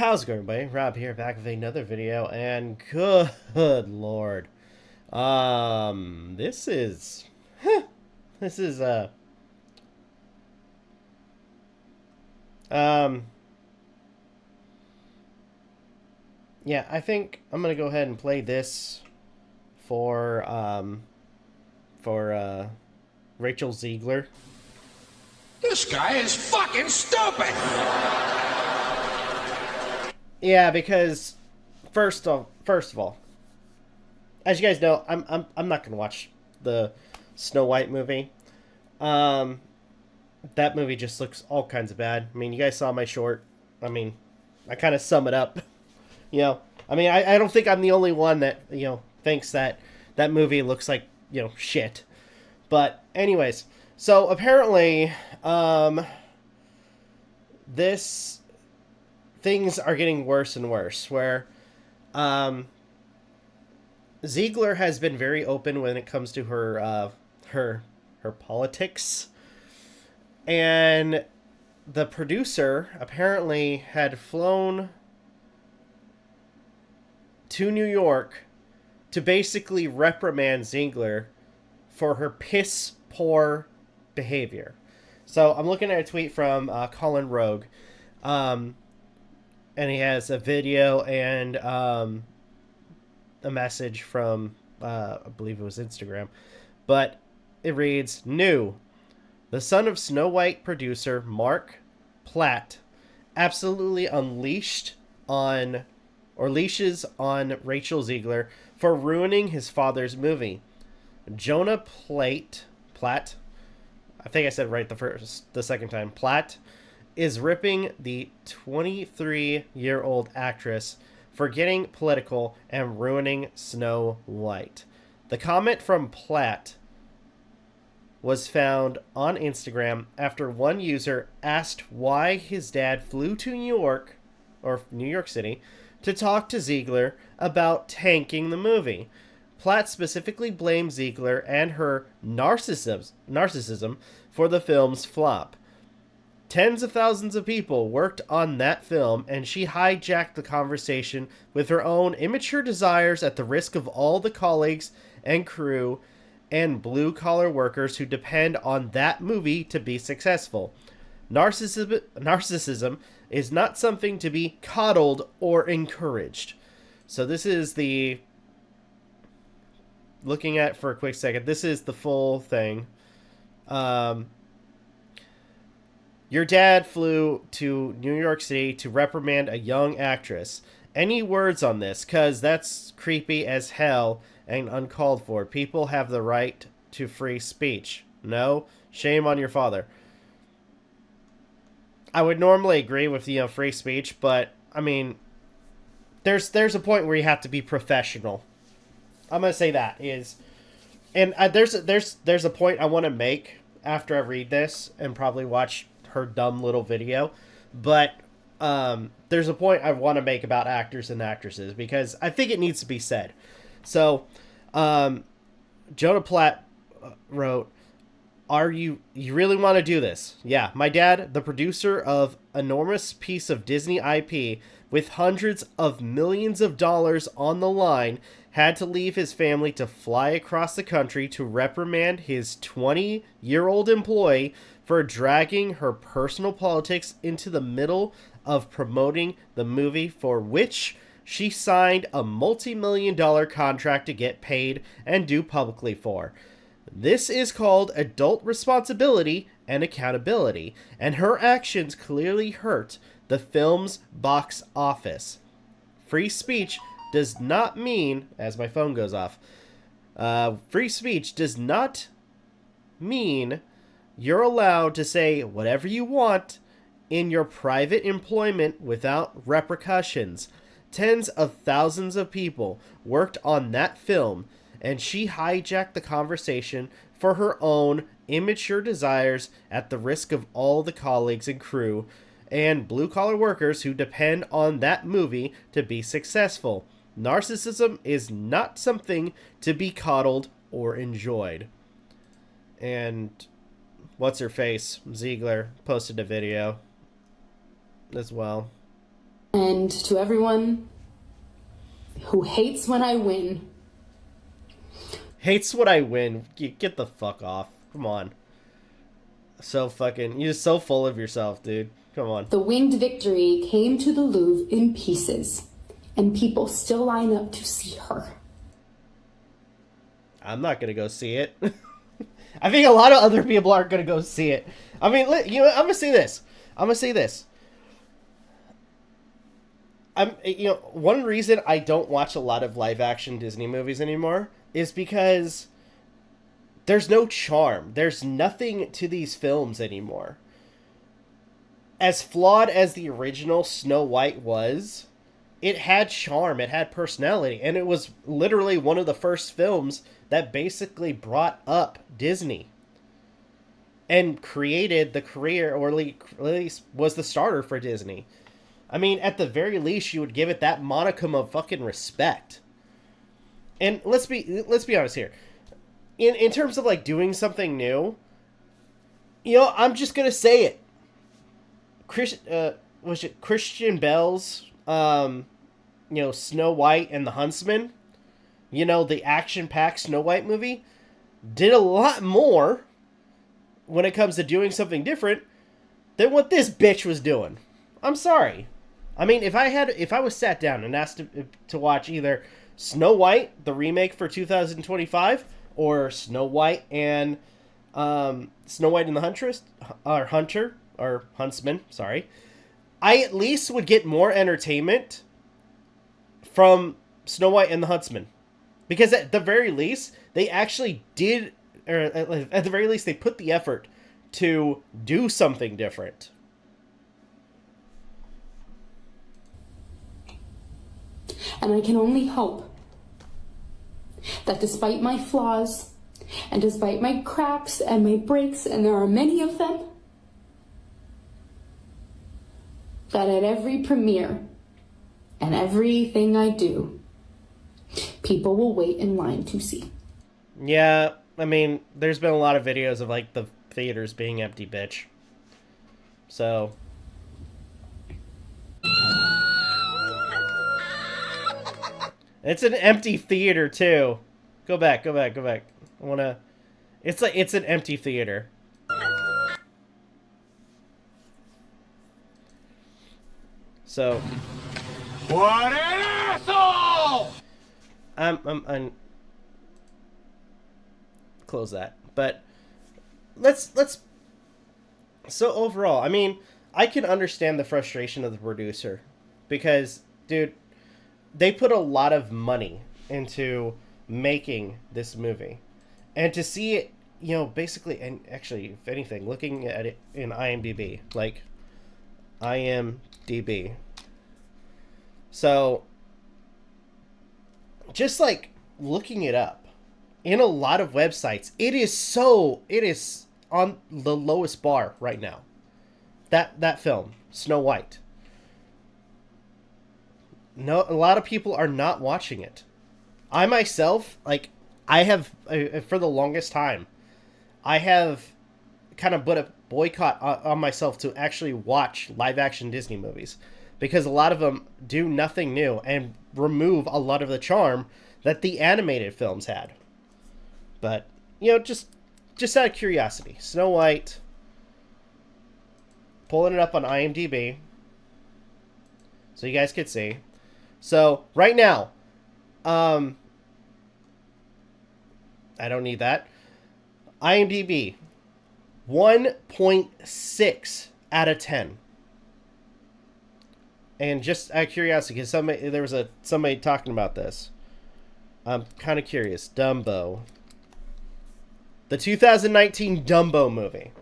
How's it going, everybody? Rob here, back with another video, and good lord, this is, this is, um, yeah, I think I'm gonna go ahead and play this for, for Rachel Ziegler. This guy is fucking stupid! Yeah, because first of all, as you guys know, I'm not gonna watch the Snow White movie. That movie just looks all kinds of bad. I mean, you guys saw my short. I mean, I kind of sum it up. I don't think I'm the only one that thinks that that movie looks like shit. But anyways, so apparently, this things are getting worse and worse. Where Ziegler has been very open when it comes to her her politics, and the producer apparently had flown to New York to basically reprimand Ziegler for her piss poor behavior. So I'm looking at a tweet from Colin Rogue, and he has a video and a message from I believe it was Instagram, but it reads, "New, the son of Snow White producer Mark Platt absolutely leashes on Rachel Ziegler for ruining his father's movie. Jonah Platt, I think I said it right the second time, Platt, is ripping the 23-year-old actress for getting political and ruining Snow White." The comment from Platt was found on Instagram after one user asked why his dad flew to New York City, to talk to Ziegler about tanking the movie. Platt specifically blamed Ziegler and her narcissism for the film's flop. Tens of thousands of people worked on that film, and she hijacked the conversation with her own immature desires at the risk of all the colleagues and crew and blue-collar workers who depend on that movie to be successful. Narcissism is not something to be coddled or encouraged. So this is the... Looking at it for a quick second, this is the full thing. Your dad flew to New York City to reprimand a young actress. Any words on this? Because that's creepy as hell and uncalled for. People have the right to free speech. No? Shame on your father. I would normally agree with, free speech, but, I mean, there's a point where you have to be professional. I'm going to say that is... And there's a point I want to make after I read this and probably watch her dumb little video, but there's a point I want to make about actors and actresses because I think it needs to be said. So, Jonah Platt wrote, you really want to do this? Yeah, my dad, the producer of enormous piece of Disney IP with hundreds of millions of dollars on the line, had to leave his family to fly across the country to reprimand his 20-year-old employee for dragging her personal politics into the middle of promoting the movie for which she signed a multi-million-dollar contract to get paid and do publicly for. This is called adult responsibility and accountability, and her actions clearly hurt the film's box office. Free speech does not mean, as my phone goes off, free speech does not mean you're allowed to say whatever you want in your private employment without repercussions. Tens of thousands of people worked on that film, and she hijacked the conversation for her own immature desires at the risk of all the colleagues and crew and blue-collar workers who depend on that movie to be successful. Narcissism is not something to be coddled or enjoyed. And what's-her-face, Ziegler, posted a video as well. And to everyone who hates when I win. Hates when I win. Get the fuck off. Come on. So fucking... You're so full of yourself, dude. Come on. The winged victory came to the Louvre in pieces, and people still line up to see her. I'm not gonna go see it. I think a lot of other people aren't gonna go see it. I mean, you know, I'm gonna say this. One reason I don't watch a lot of live-action Disney movies anymore is because there's no charm. There's nothing to these films anymore. As flawed as the original Snow White was, it had charm, it had personality, and it was literally one of the first films that basically brought up Disney and created the career, or at least was the starter for Disney. I mean, at the very least, you would give it that monicum of fucking respect. And let's be honest here. In terms of, like, doing something new, you know, I'm just gonna say it. Christian Bale's, Snow White and the Huntsman, you know, the action-packed Snow White movie, did a lot more when it comes to doing something different than what this bitch was doing. I'm sorry. I mean, if I was sat down and asked to watch either Snow White, the remake for 2025, or Snow White and the Huntsman, sorry, I at least would get more entertainment from Snow White and the Huntsman. Because at the very least, they actually did, or at the very least, they put the effort to do something different. And I can only hope that despite my flaws, and despite my cracks and my breaks, and there are many of them, that at every premiere and everything I do, people will wait in line to see. Yeah, I mean, there's been a lot of videos of, like, the theaters being empty, bitch. So... It's an empty theater, too. Go back. I wanna... It's an empty theater. So... What an asshole! I'm close that. But let's so overall, I mean, I can understand the frustration of the producer because, dude, they put a lot of money into making this movie. And to see it, you know, basically, and actually, if anything, looking at it in IMDb, like, IMDb. So, just, like, looking it up, in a lot of websites, it is on the lowest bar right now. That film, Snow White. No, a lot of people are not watching it. I myself, like, I have, for the longest time, I have kind of put a boycott on myself to actually watch live-action Disney movies. Because a lot of them do nothing new and remove a lot of the charm that the animated films had. But, you know, just out of curiosity, Snow White, pulling it up on IMDb, so you guys could see. So, right now, I don't need that. IMDb, 1.6 out of 10. And just out of curiosity, because there was somebody talking about this. I'm kind of curious. Dumbo. The 2019 Dumbo movie.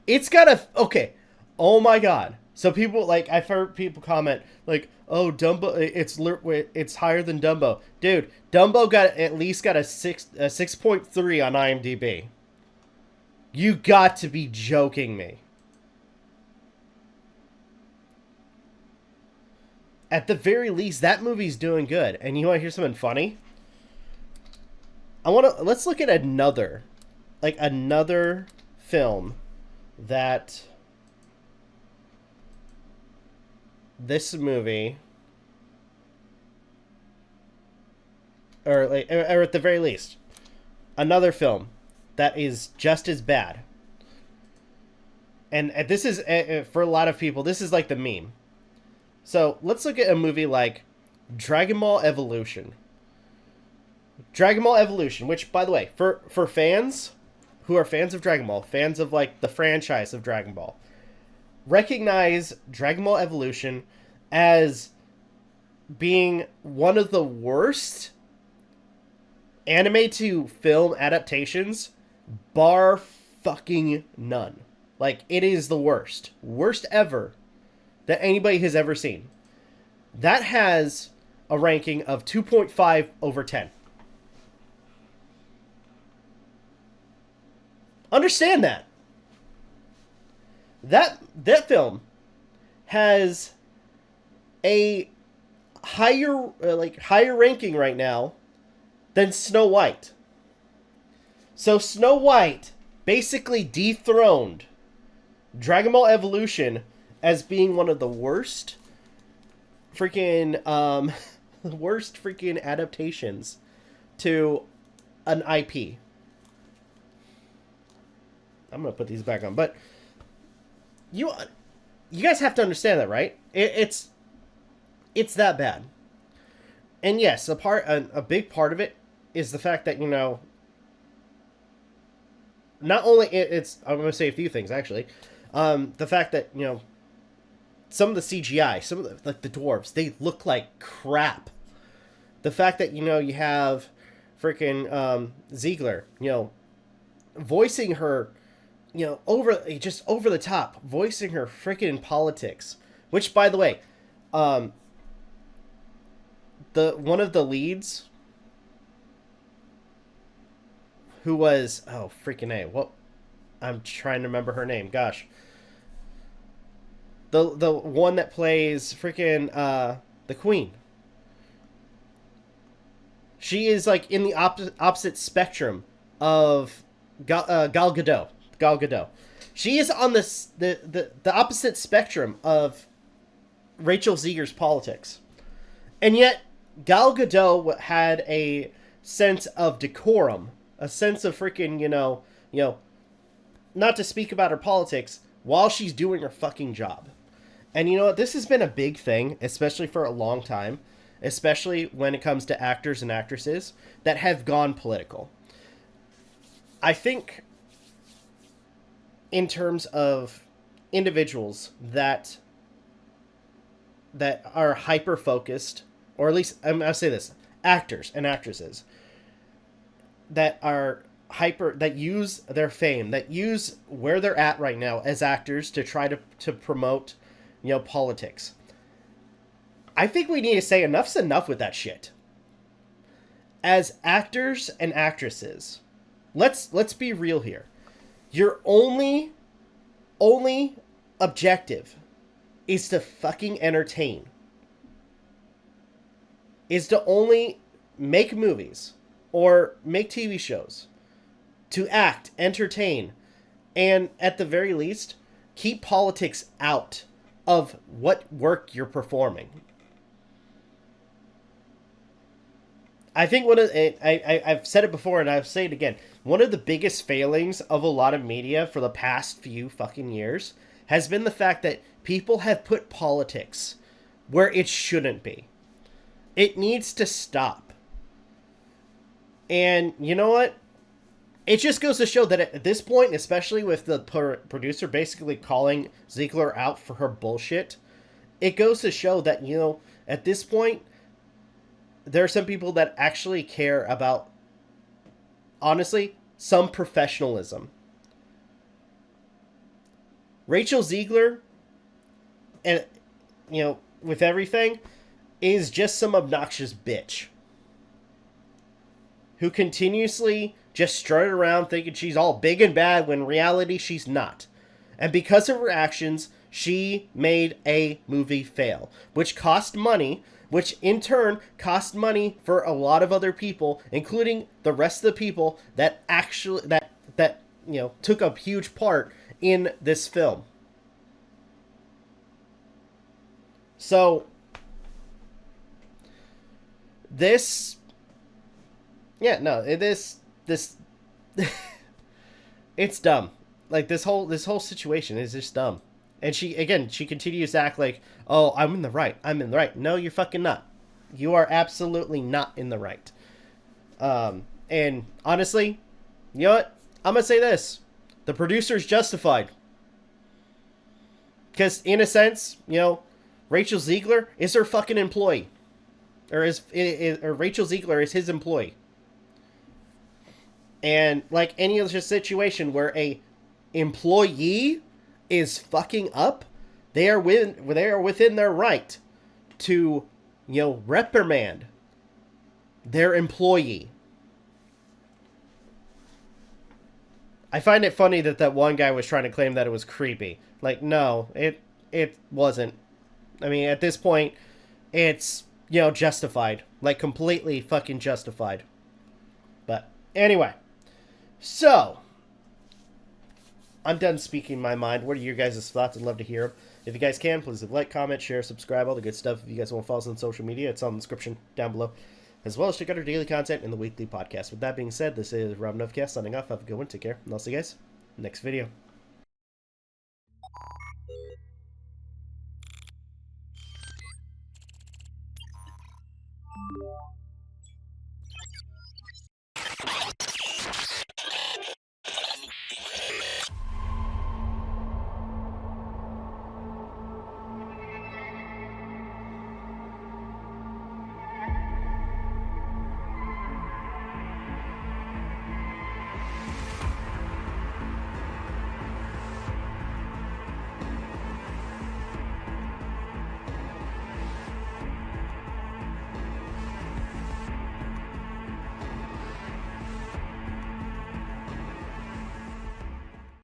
It's got a... Okay. Oh my god. So people, like, I've heard people comment, like, oh, Dumbo, it's higher than Dumbo. Dude, Dumbo at least got a 6.3 on IMDb. You got to be joking me. At the very least, that movie's doing good. And you want to hear something funny? Let's look at another film that this movie, or at the very least, another film that is just as bad. And this is, for a lot of people, this is like the meme. So let's look at a movie like Dragon Ball Evolution. Dragon Ball Evolution, which, by the way, for fans who are fans of Dragon Ball, fans of like the franchise of Dragon Ball, recognize Dragon Ball Evolution as being one of the worst anime to film adaptations, bar fucking none. Like, it is the worst ever that anybody has ever seen. That has a ranking of 2.5 over 10. Understand that. That film has a higher ranking right now than Snow White. So Snow White basically dethroned Dragon Ball Evolution as being one of the worst freaking adaptations to an IP. I'm gonna put these back on, but you guys have to understand that, right? It's that bad. And yes, a big part of it is the fact that, you know, not only I'm gonna say a few things actually. The fact that, you know, some of the CGI, some of the, like the dwarves, they look like crap. The fact that, you know, you have freaking ZEGLER, you know, voicing her, you know, over the top, voicing her freaking politics. Which, by the way, one of the leads, who was, oh freaking A, what? I'm trying to remember her name. Gosh, the one that plays freaking the Queen. She is like in the opposite spectrum of Gal Gadot. Gal Gadot. She is on the opposite spectrum of Rachel Zegler's politics. And yet Gal Gadot had a sense of decorum, a sense of freaking, you know, not to speak about her politics while she's doing her fucking job. And you know what? This has been a big thing, especially for a long time, especially when it comes to actors and actresses that have gone political. I think in terms of individuals that are hyper focused, or at least I'll say this, actors and actresses that are hyper, that use their fame, that use where they're at right now as actors to try to promote, you know, politics. I think we need to say enough's enough with that shit. As actors and actresses, let's be real here. Your only objective is to fucking entertain. Is to only make movies or make TV shows, to act, entertain, and at the very least, keep politics out of what work you're performing. I think I've said it before and I'll say it again. One of the biggest failings of a lot of media for the past few fucking years has been the fact that people have put politics where it shouldn't be. It needs to stop. And you know what? It just goes to show that at this point, especially with the producer basically calling ZEGLER out for her bullshit, it goes to show that, you know, at this point, there are some people that actually care about, honestly, some professionalism. Rachel ZEGLER, and, you know, with everything, is just some obnoxious bitch who continuously just strutted around thinking she's all big and bad when in reality she's not. And because of her actions, she made a movie fail, which cost money, which in turn cost money for a lot of other people, including the rest of the people that actually that you know took a huge part in this film. So this, yeah, no, this it's dumb. Like this whole situation is just dumb. And she continues to act like, oh, I'm in the right. I'm in the right. No, you're fucking not. You are absolutely not in the right. And honestly, you know what? I'm gonna say this: the producer's justified. Because in a sense, Rachel Ziegler is her fucking employee, or or Rachel Ziegler is his employee. And like any other situation where a employee is fucking up, they are within their right to, reprimand their employee. I find it funny that one guy was trying to claim that it was creepy. Like, no, it wasn't. I mean, at this point, it's, justified. Like, completely fucking justified. But, anyway. So, I'm done speaking my mind. What are your guys' thoughts? I'd love to hear them. If you guys can, please like, comment, share, subscribe, all the good stuff. If you guys want to follow us on social media, it's on the description down below. As well as check out our daily content and the weekly podcast. With that being said, this is Rob Novakast signing off. Have a good one. Take care. And I'll see you guys next video.